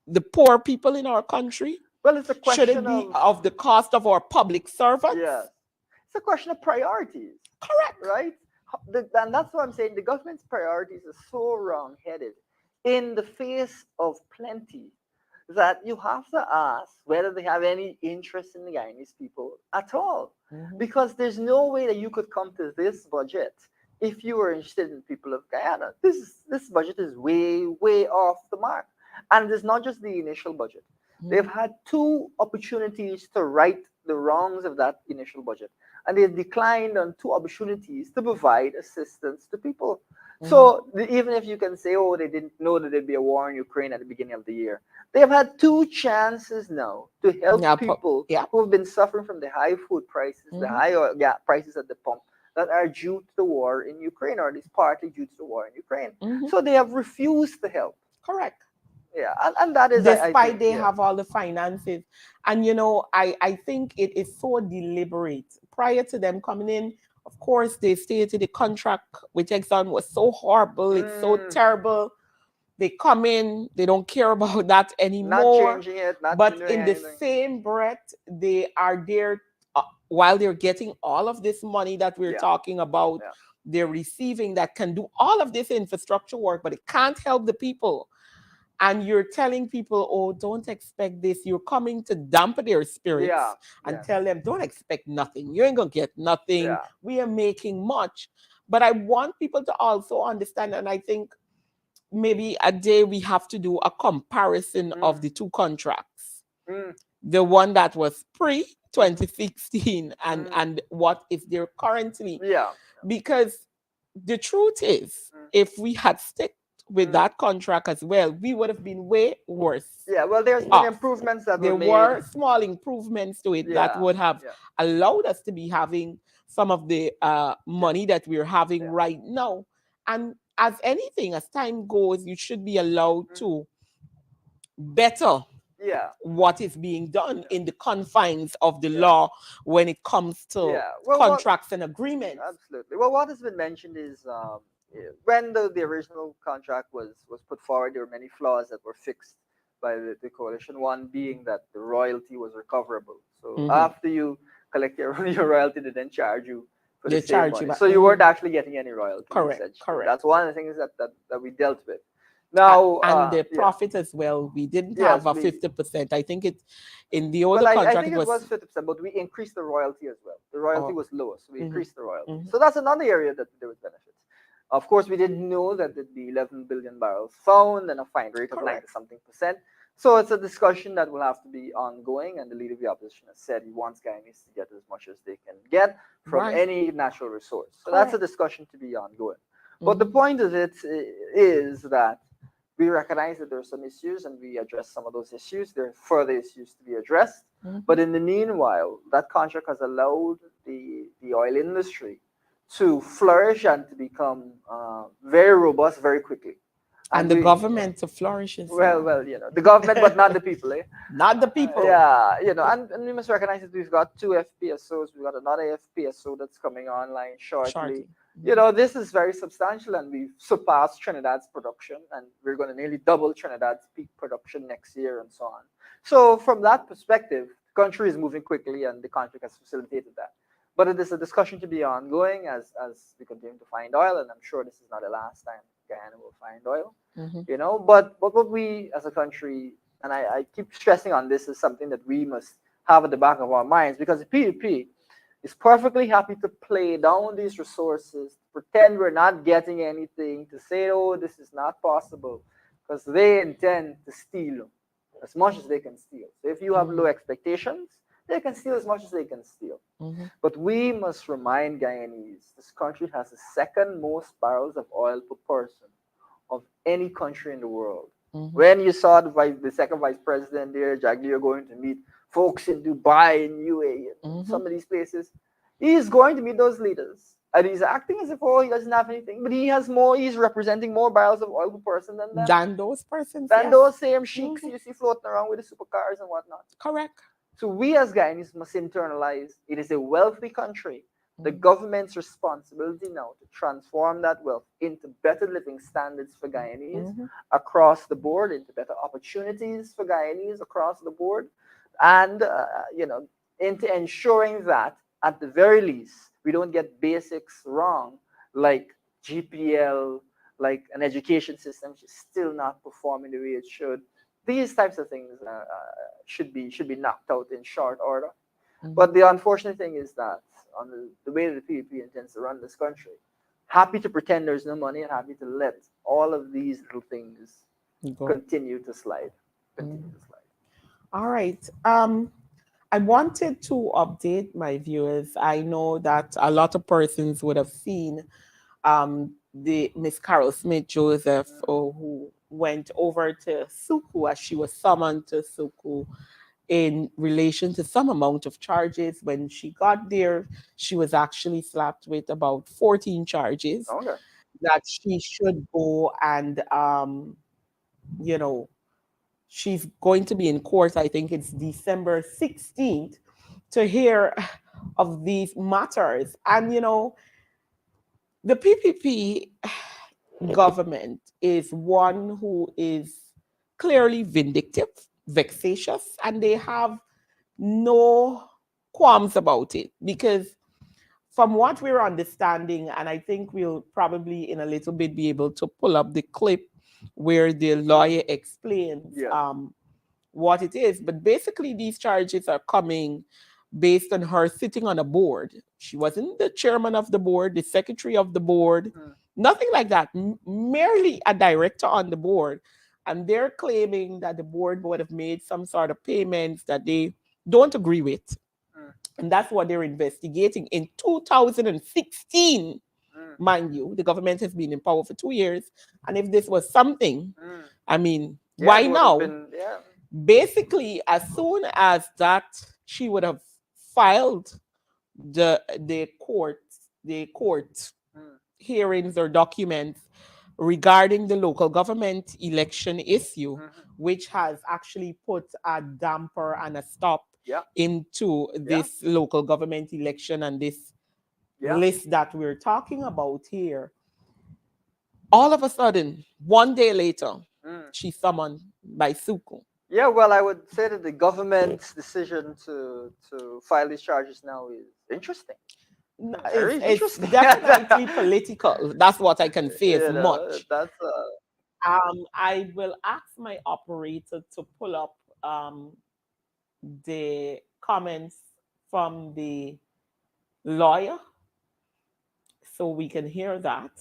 the poor people in our country? Well, it's a question Should it be of the cost of our public servants? Yes. It's a question of priorities. Correct. Right? And that's what I'm saying. The government's priorities are so wrong-headed in the face of plenty that you have to ask whether they have any interest in the Guyanese people at all. Mhm. Because there's no way that you could come to this budget if you were interested in the people of Guyana. This budget is way, way off the mark. And it's not just the initial budget. They've had 2 opportunities to right the wrongs of that initial budget. And they've declined on 2 opportunities to provide assistance to people. So even if you can say, oh, they didn't know that there'd be a war in Ukraine at the beginning of the year, they have had two chances now to help Yeah, people yeah. who have been suffering from the high food prices, the high oil, prices at the pump that are due to the war in Ukraine, or at least partly due to the war in Ukraine. So they have refused to help. Correct. Yeah, and that is, I Despite think, they yeah. have all the finances. And I think it is so deliberate. Prior to them coming in, of course, they stated the contract with Exxon was so horrible, it's so terrible. They come in, they don't care about that Not anymore. changing it, not But doing in the anything. same breath, they are there while they're getting all of this money that we're Yeah, talking about, yeah. they're receiving that can do all of this infrastructure work, but it can't help the people. And you're telling people, oh, don't expect this. You're coming to dampen their spirits Yeah, and yes, tell them, don't expect nothing. You ain't going to get nothing. yeah. We are making much. But I want people to also understand, and I think maybe a day we have to do a comparison of the two contracts. Mm, The one that was pre 2016 mm, and what is there currently. yeah. Because the truth is, Mm, if we had stick with mm. that contract as well, we would have been way worse Yeah, well, there's been off. improvements that were There made. were small improvements to it that Yeah, would have yeah, allowed us to be having some of the money that we're having yeah. right now. And as anything, as time goes, you should be allowed Mm, to better yeah, what is being done yeah, in the confines of the yeah, law when it comes to yeah. Well, what contracts and agreements. absolutely. Well, what has been mentioned is when the original contract was put forward, there were many flaws that were fixed by the coalition. One being that the royalty was recoverable. So after you collect your royalty, they then charge you for the They same charge you money. back. So you weren't actually getting any royalty, Correct, essentially. correct. That's one of the things that we dealt with. Now, And the yeah, profit as well. We didn't have yes, a we 50%. I think it in the well, older I contract think it it was was 50%, but we increased the royalty as well. The royalty oh, was lower, so we increased the royalty. mhm. So that's another area that there was benefits. Of course, we didn't know that there'd be 11 billion barrels found and a find rate of 90 Correct. something percent. So it's a discussion that will have to be ongoing, and the leader of the opposition has said he wants Guyanese to get as much as they can get from Right. any natural resource. So that's a Correct. discussion to be ongoing. But the point of it is that we recognize that there are some issues and we address some of those issues. There are further issues to be addressed. But in the meanwhile, that contract has allowed the oil industry to flourish and to become very robust very quickly. And the government to flourish as well. Well, the government, but not the people, eh? Not the people. Yeah, and we must recognize that we've got two FPSOs. We've got another FPSO that's coming online shortly. Shortly. This is very substantial, and we've surpassed Trinidad's production, and we're going to nearly double Trinidad's peak production next year, and so on. So, from that perspective, the country is moving quickly, and the contract has facilitated that. But it is a discussion to be ongoing as we continue to find oil, and I'm sure this is not the last time Guyana will find oil. But what we as a country, and I keep stressing on this, is something that we must have at the back of our minds, because the PDP is perfectly happy to play down these resources, pretend we're not getting anything, to say, oh, this is not possible, because they intend to steal as much as they can steal. So if you have low expectations, they can steal as much as they can steal. But we must remind Guyanese, this country has the second most barrels of oil per person of any country in the world. When you saw the second vice president there, Jaglier, going to meet folks in Dubai, in UAE, and some of these places, he is going to meet those leaders. And he's acting as if, oh, he doesn't have anything, but he has more, he's representing more barrels of oil per person than them. Than those persons. Than those same sheiks you see floating around with the supercars and whatnot. Correct. So we as Guyanese must internalize it is a wealthy country. The government's responsibility now to transform that wealth into better living standards for Guyanese across the board, into better opportunities for Guyanese across the board, and into ensuring that at the very least we don't get basics wrong, like GPL, like an education system which is still not performing the way it should. These types of things should be knocked out in short order. But the unfortunate thing is that on the way that the PDP intends to run this country, happy to pretend there's no money and happy to let all of these little things continue to slide. All right. I wanted to update my viewers. I know that a lot of persons would have seen the Miss Carol Smith Joseph, who went over to Suku as she was summoned to Suku in relation to some amount of charges. When she got there, she was actually slapped with about 14 charges Okay. that she should go and, you know, she's going to be in court, I think it's December 16th, to hear of these matters. And, you know, the PPP government is one who is clearly vindictive, vexatious, and they have no qualms about it, because from what we're understanding, and I think we'll probably in a little bit be able to pull up the clip where the lawyer explains what it is, but basically these charges are coming based on her sitting on a board. She wasn't the chairman of the board, the secretary of the board, nothing like that, merely a director on the board. And they're claiming that the board would have made some sort of payments that they don't agree with. And that's what they're investigating. In 2016, mind you, the government has been in power for 2 years. And if this was something, I mean, why now? Basically, as soon as that, she would have filed the court hearings or documents regarding the local government election issue, which has actually put a damper and a stop into this local government election and this list that we're talking about here. All of a sudden, 1 day later, she's summoned by Suku. Yeah, well, I would say that the government's decision to file these charges now is interesting. It's definitely political. That's what I can say as much. That's I will ask my operator to pull up the comments from the lawyer so we can hear that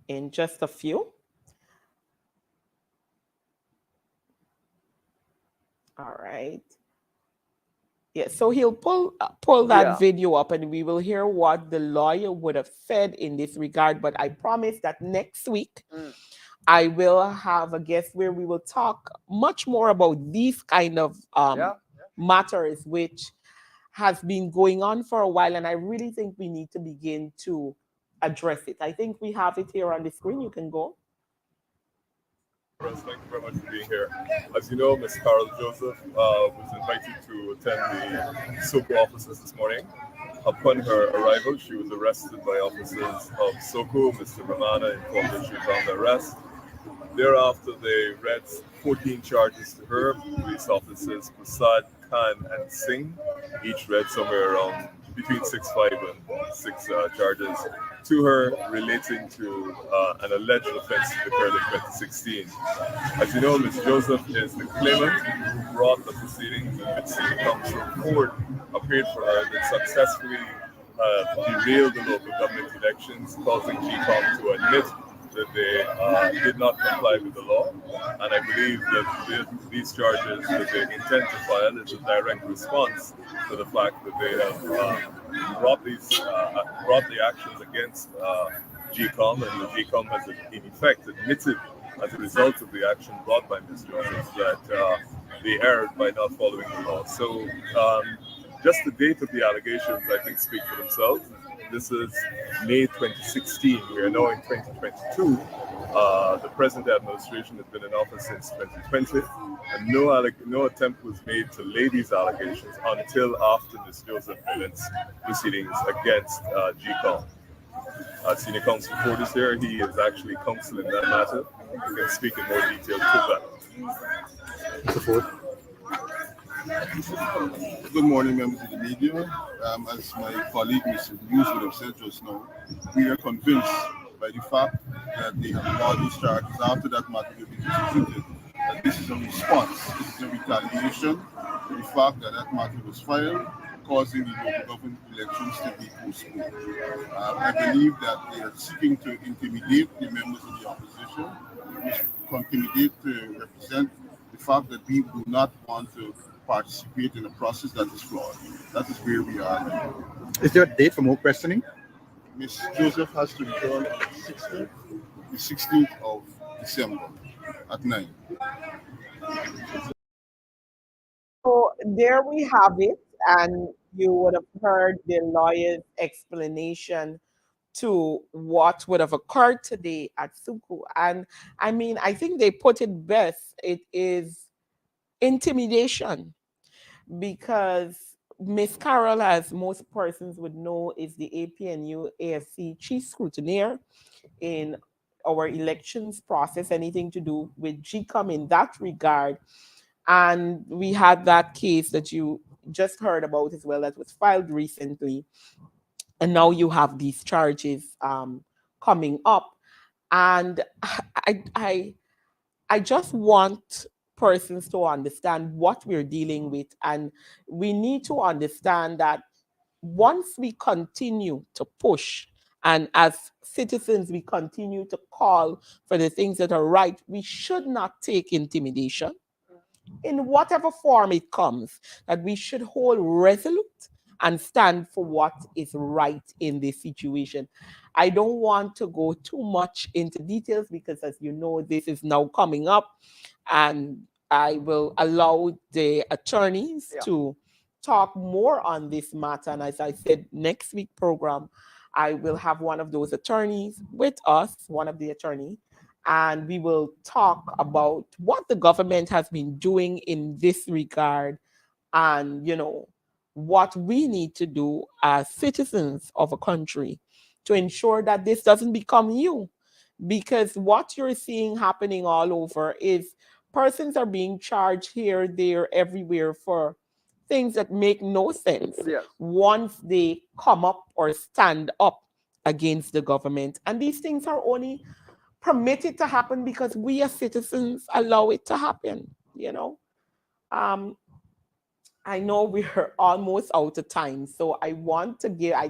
in just a few. All right. Yeah, so he'll pull that video up and we will hear what the lawyer would have said in this regard. But I promise that next week I will have a guest where we will talk much more about these kind of matters, which has been going on for a while. And I really think we need to begin to address it. I think we have it here on the screen. You can go. Thank you very much for being here. As you know, Ms. Carol Joseph was invited to attend the SOCO offices this morning. Upon her arrival, she was arrested by officers of SOCO. Mr. Ramana informed that she was under arrest. Thereafter, they read 14 charges to her. Police officers Prasad, Khan, and Singh each read somewhere around between 6, 5, and 6 charges to her relating to an alleged offense that occurred in 2016. As you know, Ms. Joseph is the claimant who brought the proceedings in which City Council Court appeared for her that successfully derailed the local government elections, causing GCOM to admit that they did not comply with the law. And I believe that these charges that they intend to file is a direct response to the fact that they have brought the actions against GCOM, and the GCOM has in effect admitted as a result of the action brought by Ms. Joseph that they erred by not following the law. So just the date of the allegations, I think, speak for themselves. This is May 2016. We are now in 2022. The present administration has been in office since 2020, and no attempt was made to lay these allegations until after Ms. Joseph Millen's proceedings against GCOM. Senior Counsel Ford is here. He is actually counsel in that matter. He can speak in more detail to that. Mr. Ford. Good morning, members of the media. As my colleague, Mr. Hughes, would have said just now, we are convinced by the fact that they have brought these charges after that matter will be disputed, that this is a response, this is a retaliation to the fact that that matter was filed, causing the local government elections to be postponed. I believe that they are seeking to intimidate the members of the opposition, which intimidate to represent the fact that we do not want to participate in a process that is flawed. That is where we are now. Is there a date for more questioning? Ms. Joseph has to return on the 16th of December at 9. So there we have it, and you would have heard the lawyer's explanation to what would have occurred today at Suku. And I mean, I think they put it best. It is intimidation because Miss Carol, as most persons would know, is the APNU AFC chief scrutineer in our elections process, anything to do with GCOM in that regard. And we had that case that you just heard about as well that was filed recently. And now you have these charges coming up. And I just want persons to understand what we're dealing with. And we need to understand that once we continue to push, and as citizens, we continue to call for the things that are right, we should not take intimidation in whatever form it comes, that we should hold resolute and stand for what is right in this situation. I don't want to go too much into details because, as you know, this is now coming up, and I will allow the attorneys to talk more on this matter. And as I said, next week program, I will have one of those attorneys with us, one of the attorneys, and we will talk about what the government has been doing in this regard, and what we need to do as citizens of a country to ensure that this doesn't become new. Because what you're seeing happening all over is persons are being charged here, there, everywhere for things that make no sense once they come up or stand up against the government. And these things are only permitted to happen because we as citizens allow it to happen. I know we're almost out of time, so I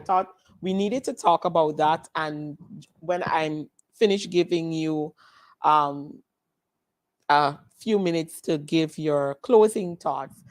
thought we needed to talk about that. And when I'm finished giving you a few minutes to give your closing thoughts,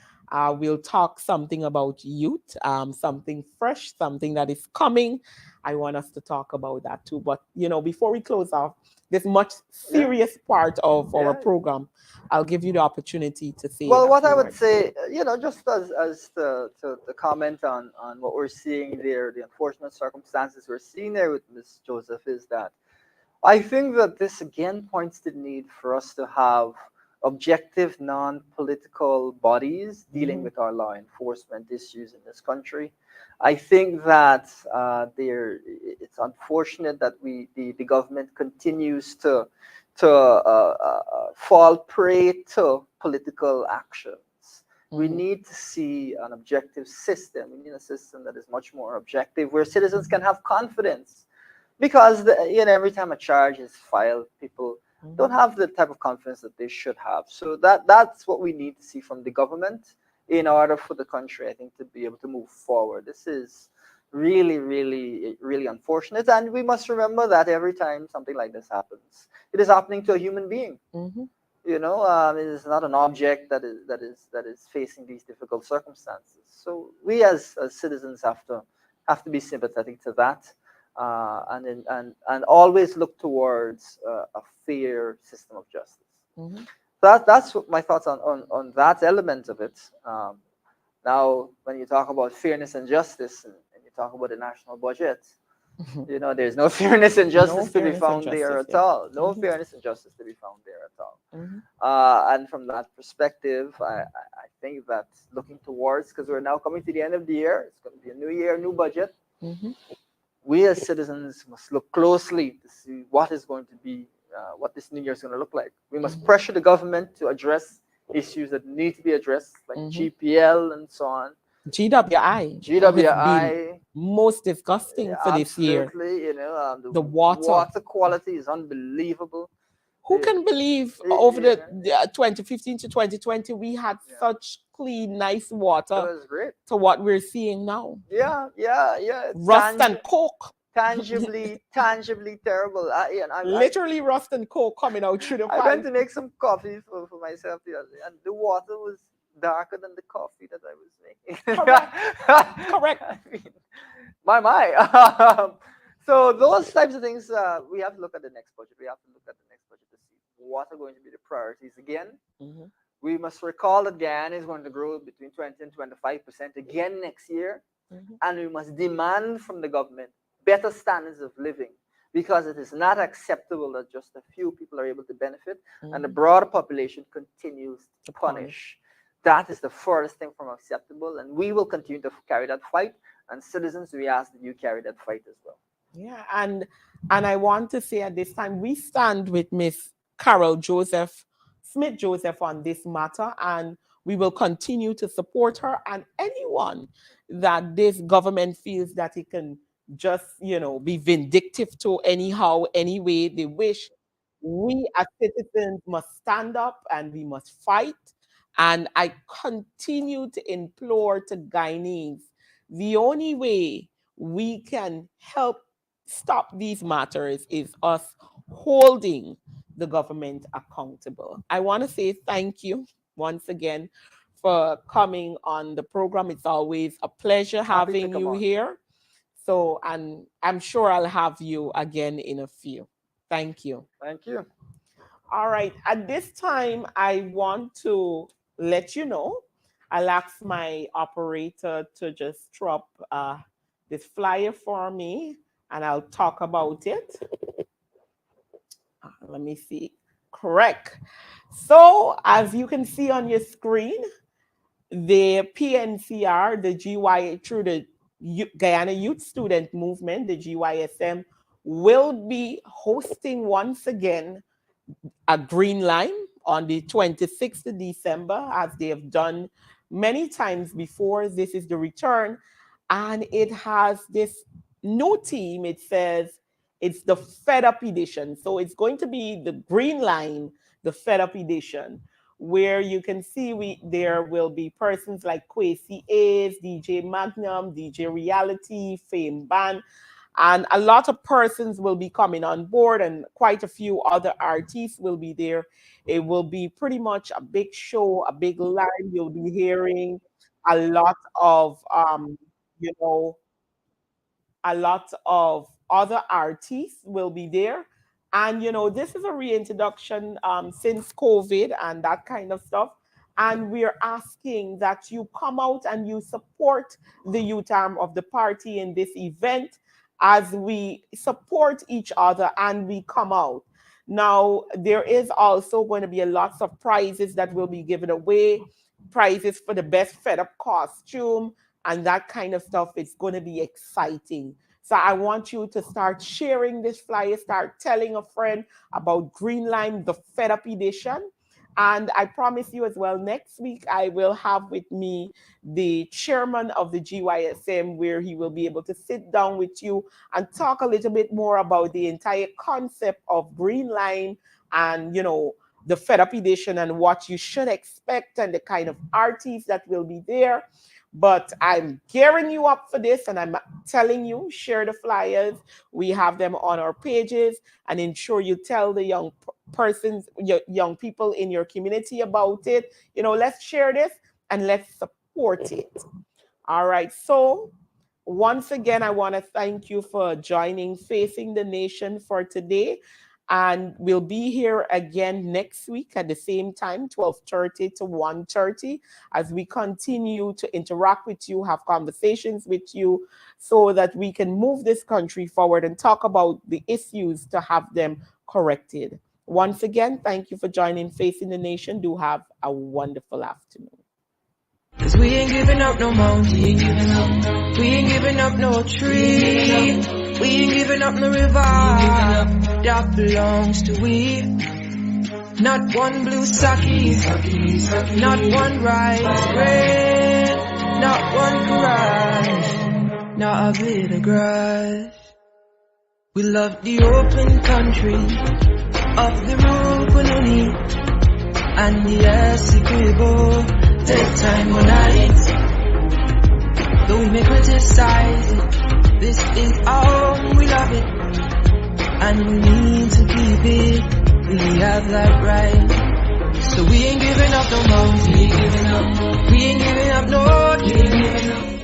we'll talk something about youth, something fresh, something that is coming. I want us to talk about that too. But, before we close off this much serious part of our program, I'll give you the opportunity to say. Well, what I would say, just as to comment on what we're seeing there, the unfortunate circumstances we're seeing there with Ms. Joseph, is that I think that this again points to the need for us to have objective, non-political bodies dealing with our law enforcement issues in this country. I think that it's unfortunate that the government continues to fall prey to political actions. We need to see an objective system. We need a system that is much more objective, where citizens can have confidence. Because every time a charge is filed, people don't have the type of confidence that they should have. So that's what we need to see from the government in order for the country, I think, to be able to move forward. This is really, really, really unfortunate. And we must remember that every time something like this happens, it is happening to a human being. It is not an object that is facing these difficult circumstances. So we as citizens have to be sympathetic to that. And always look towards a fair system of justice. That's what my thoughts on that element of it. Now, when you talk about fairness and justice, and you talk about the national budget, there's no fairness and justice to be found there at all. No fairness and justice to be found there at all. And from that perspective, I think that looking towards, because we're now coming to the end of the year, it's going to be a new year, new budget. We as citizens must look closely to see what is going to be, what this new year is going to look like. We must pressure the government to address issues that need to be addressed, like GPL and so on. GWI. Most disgusting for this year. Absolutely, the water quality is unbelievable. Who can believe over the 2015 to 2020 we had such clean, nice water? It was great. To what we're seeing now. Yeah. Rust and coke. Tangibly terrible. Literally rust and coke coming out through the pipe. I went to make some coffee for myself the other day, and the water was darker than the coffee that I was making. Correct. I mean, my. So those types of things, we have to look at the next budget. We have to look at the next budget to see what are going to be the priorities again. Mm-hmm. We must recall that Guyana is going to grow between 20 and 25% again next year. Mm-hmm. And we must demand from the government better standards of living, because it is not acceptable that just a few people are able to benefit and the broader population continues to punish. That is the furthest thing from acceptable, and we will continue to carry that fight. And citizens, we ask that you carry that fight as well. Yeah, and I want to say at this time, we stand with Miss Carol Smith-Joseph on this matter, and we will continue to support her and anyone that this government feels that it can just, be vindictive to anyhow, any way they wish. We as citizens must stand up and we must fight. And I continue to implore to Guyanese, the only way we can help stop these matters is us holding the government accountable. I want to say thank you once again for coming on the program. It's always a pleasure having you here. So, and I'm sure I'll have you again in a few. Thank you. Thank you. All right. At this time, I want to let you know, I'll ask my operator to just drop this flyer for me, and I'll talk about it. Let me see. Correct. So, as you can see on your screen, the PNCR, the GY, through the Guyana Youth Student Movement, the GYSM, will be hosting once again a Green Line on the 26th of December, as they have done many times before. This is the return, and it has this new theme. It says it's the Fed Up Edition. So it's going to be the Green Line, the Fed Up Edition, where you can see there will be persons like Kwesi A's, DJ Magnum, DJ Reality, Fame Band, and a lot of persons will be coming on board, and quite a few other artists will be there. It will be pretty much a big show, a big line. You'll be hearing a lot of, a lot of other artists will be there. And, this is a reintroduction since COVID and that kind of stuff. And we're asking that you come out and you support the youth arm of the party in this event, as we support each other and we come out. Now, there is also going to be a lot of prizes that will be given away, prizes for the best Fed Up costume and that kind of stuff. It's going to be exciting. So I want you to start sharing this flyer, start telling a friend about Green Line, the Fed Up Edition. And I promise you as well, next week I will have with me the chairman of the GYSM, where he will be able to sit down with you and talk a little bit more about the entire concept of Green Line and, the Fed Up Edition and what you should expect and the kind of artists that will be there. But I'm gearing you up for this, and I'm telling you, share the flyers. We have them on our pages, and ensure you tell the young people in your community about it. Let's share this and let's support it. All right. So once again, I want to thank you for joining Facing the Nation for today. And we'll be here again next week at the same time, 12:30 to 1:30, as we continue to interact with you, have conversations with you, so that we can move this country forward and talk about the issues to have them corrected. Once again, thank you for joining Facing the Nation. Do have a wonderful afternoon. 'Cause we ain't giving up no mountain. We ain't giving up no tree. We ain't giving up no river that belongs to we. Not one blue sake, not one rice bread, not one garage, not a bit of grass. We love the open country of the Rupununi and the Essequibo. Take time on night, though we may criticize it. This is our home, we love it, and we need to keep it. We have that right. So we ain't giving up no more. We ain't giving up no.